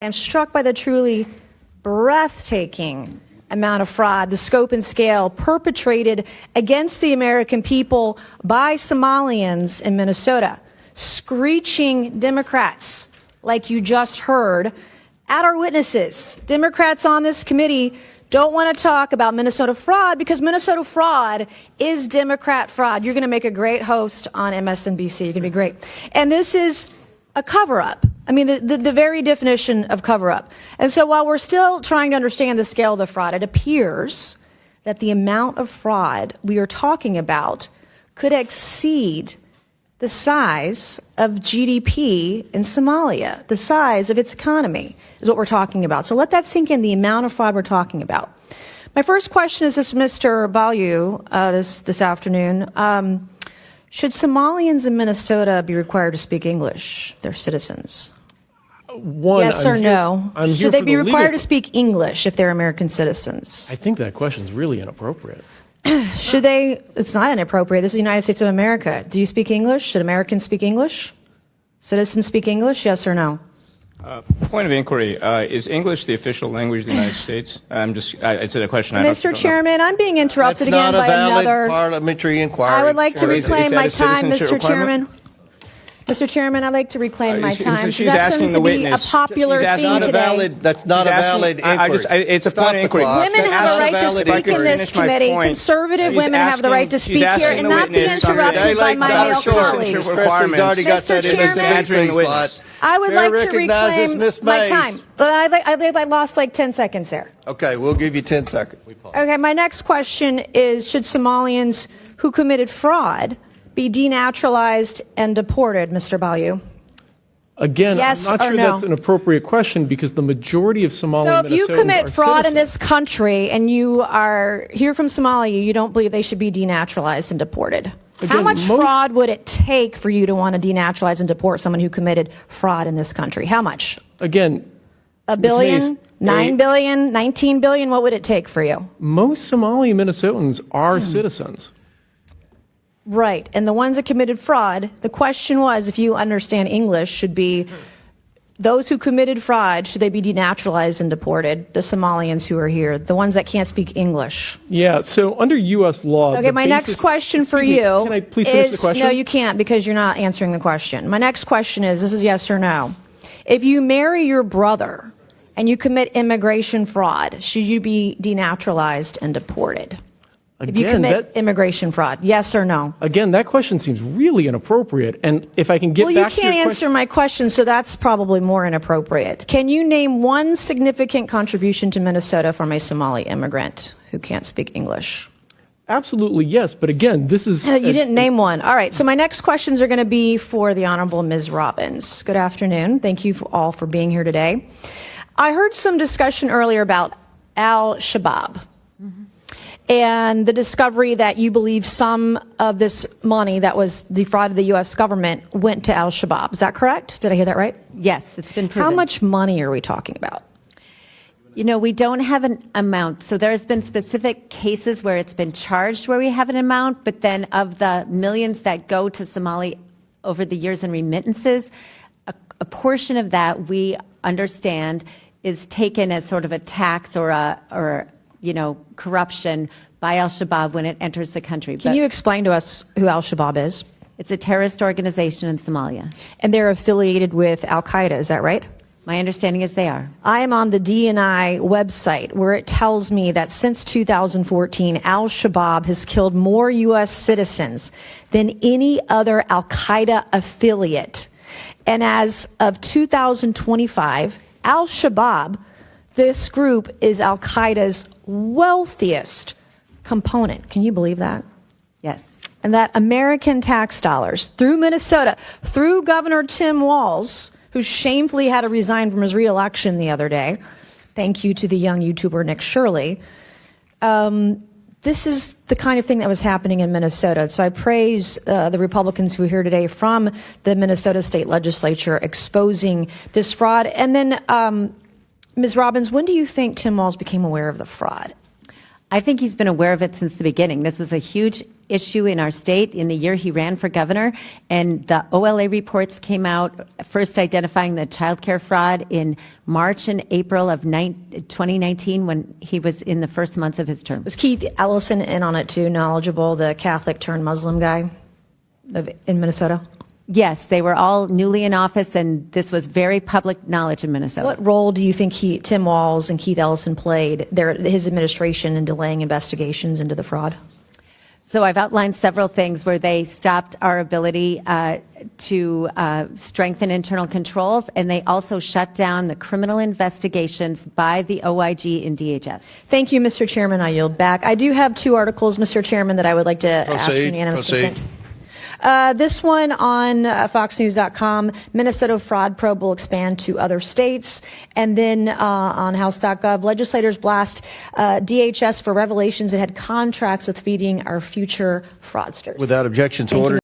I'm struck by the truly breathtaking amount of fraud, the scope and scale perpetrated against the American people by Somalians in Minnesota, screeching Democrats, like you just heard, at our witnesses. Democrats on this committee don't want to talk about Minnesota fraud because Minnesota fraud is Democrat fraud. You're going to make a great host on MSNBC. You're going to be great. And this is a cover-up. I mean, the very definition of cover-up. And so while we're still trying to understand the scale of the fraud, it appears that the amount of fraud we are talking about could exceed the size of GDP in Somalia. The size of its economy is what we're talking about. So let that sink in, the amount of fraud we're talking about. My first question is this, Mr. Balyu, this afternoon. Should Somalians in Minnesota be required to speak English, their citizens? Yes or no? Should they be required to speak English if they're American citizens? I think that question is really inappropriate. Should they? It's not inappropriate. This is the United States of America. Do you speak English? Should Americans speak English? Citizens speak English? Yes or no? Point of inquiry: is English the official language of the United States? It's a question. Mr. Chairman, I'm being interrupted again by another parliamentary inquiry. I would like to reclaim my time, Mr. Chairman. Mr. Chairman, I'd like to reclaim my time. That seems to be a popular theme today. That's not a valid inquiry. It's a point of inquiry. Women have the right to speak in this committee. Conservative women have the right to speak here and not be interrupted by my male colleagues. Mr. Chairman, I would like to reclaim my time. I lost like 10 seconds there. Okay, we'll give you 10 seconds. Okay, my next question is, should Somalians who committed fraud be denaturalized and deported, Mr. Balyu? Again, yes I'm not sure no? That's an appropriate question because the majority of Somali Minnesotans are So if you commit fraud in citizens. this country and you are here from Somalia, you don't believe they should be denaturalized and deported? Again, how much fraud would it take for you to want to denaturalize and deport someone who committed fraud in this country? How much? Again, a billion, 9 billion, 19 billion? What would it take for you? Most Somali Minnesotans are citizens. Right. And the ones that committed fraud, the question was, if you understand English, should be those who committed fraud, should they be denaturalized and deported? The Somalians who are here, the ones that can't speak English. Yeah, so under U.S. law... Okay, my next question for you can I please finish the question? No, you can't because you're not answering the question. My next question is, this is yes or no. If you marry your brother and you commit immigration fraud, should you be denaturalized and deported? If you commit immigration fraud, yes or no? Again, that question seems really inappropriate. And if I can get back to your question... Well, you can't answer my question, so that's probably more inappropriate. Can you name one significant contribution to Minnesota from a Somali immigrant who can't speak English? Absolutely, yes. But again, this is... You didn't name one. All right, so my next questions are going to be for the Honorable Ms. Robbins. Good afternoon. Thank you all for being here today. I heard some discussion earlier about al-Shabaab. And the discovery that you believe some of this money that was defrauded the U.S. government went to al-Shabaab. Is that correct? Did I hear that right? Yes, it's been proven. How much money are we talking about? You know, we don't have an amount. So there's been specific cases where it's been charged where we have an amount, but then of the millions that go to Somali over the years in remittances, a portion of that we understand is taken as sort of a tax or corruption by al-Shabaab when it enters the country. Can you explain to us who al-Shabaab is? It's a terrorist organization in Somalia. And they're affiliated with al-Qaeda, is that right? My understanding is they are. I am on the DNI website where it tells me that since 2014, al-Shabaab has killed more U.S. citizens than any other al-Qaeda affiliate. And as of 2025, al-Shabaab, this group is al-Qaeda's wealthiest component. Can you believe that? Yes. And that American tax dollars through Minnesota, through Governor Tim Walz, who shamefully had to resign from his reelection the other day. Thank you to the young YouTuber Nick Shirley. This is the kind of thing that was happening in Minnesota. So I praise the Republicans who are here today from the Minnesota State Legislature exposing this fraud. And then, Ms. Robbins, when do you think Tim Walz became aware of the fraud? I think he's been aware of it since the beginning. This was a huge issue in our state in the year he ran for governor. And the OLA reports came out, first identifying the child care fraud in March and April of 2019 when he was in the first months of his term. Was Keith Ellison in on it too, knowledgeable, the Catholic turned Muslim guy in Minnesota? Yes, they were all newly in office, and this was very public knowledge in Minnesota. What role do you think Tim Walz and Keith Ellison played, his administration, in delaying investigations into the fraud? So I've outlined several things where they stopped our ability to strengthen internal controls, and they also shut down the criminal investigations by the OIG in DHS. Thank you, Mr. Chairman. I yield back. I do have two articles, Mr. Chairman, that I would like to ask unanimous consent. This one on foxnews.com, Minnesota fraud probe will expand to other states. And then on house.gov, legislators blast DHS for revelations it had contracts with feeding our future fraudsters. Without objection, so Thank you, ordered.